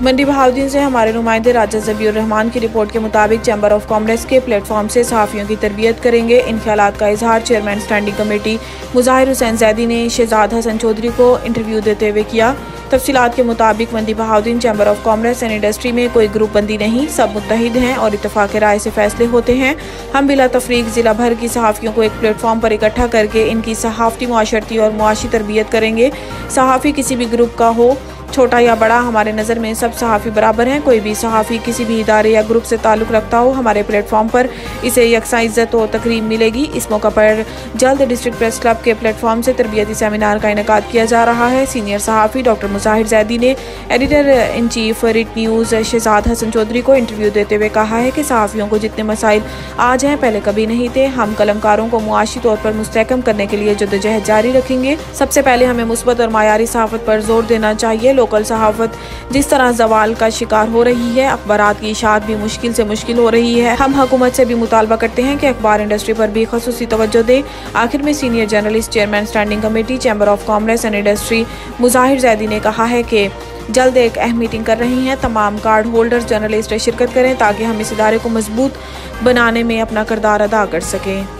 मंडी बहाउद्दीन से हमारे नुमाइंदे राजा ज़बीउर रहमान की रिपोर्ट के मुताबिक चैम्बर ऑफ कॉमर्स के प्लेटफॉर्म से सहाफ़ियों की तरबियत करेंगे। इन ख्यालात का इजहार chairman standing committee Mazahar Hussain Zaidi ने शहजाद हसन चौधरी को इंटरव्यू देते हुए किया। तफसीलात के मुताबिक Mandi Bahauddin chamber of commerce and industry में कोई ग्रुप बंदी नहीं, सब मुत्तहिद हैं और इत्तफाक़ राय से फैसले होते हैं। हम बिला तफरीक ज़िला भर की सहाफ़ियों को एक प्लेटफॉर्म पर इकट्ठा करके इनकी सहाफ़ती, मुआशरती और मुआशी तरबियत करेंगे। सहाफ़ी किसी भी ग्रुप का हो, छोटा या बड़ा, हमारे नज़र में सब सहाफ़ी बराबर हैं। कोई भी सहाफ़ी किसी भी इदारे या ग्रुप से ताल्लुक़ रखता हो, हमारे प्लेटफॉर्म पर इसे यकसा इज़्ज़त और तकरीम मिलेगी। इस मौका पर जल्द डिस्ट्रिक्ट प्रेस क्लब के प्लेटफॉर्म से तरबियती सेमिनार का इनेकाद किया जा रहा है। सीनियर सहाफ़ी डॉक्टर मुज़ाहिर ज़ैदी ने एडिटर इन चीफ रिट न्यूज़ शहजाद हसन चौधरी को इंटरव्यू देते हुए कहा है कि सहाफ़ियों को जितने मसाइल आज हैं पहले कभी नहीं थे। हम कलमकारों को मुआशी तौर पर मुस्तहकम करने के लिए जद्दोजहद जारी रखेंगे। सबसे पहले हमें मुस्बत और मायारी सहाफ़त पर जोर देना चाहिए। लोकल सहाफ़त जिस तरह जवाल का शिकार हो रही है, अखबारात की इशाअत भी मुश्किल से मुश्किल हो रही है। हम हुकूमत से भी मुतालबा करते हैं कि अखबार इंडस्ट्री पर भी ख़ुसूसी तवज्जो दे। आखिर में senior journalist chairman standing committee chamber of commerce and industry Mazahar Zaidi ने कहा है कि जल्द एक अहम मीटिंग कर रही हैं। तमाम कार्ड होल्डर्स जर्नलिस्ट शिरकत करें ताकि हम इस इदारे को मजबूत बनाने में अपना किरदार अदा कर सकें।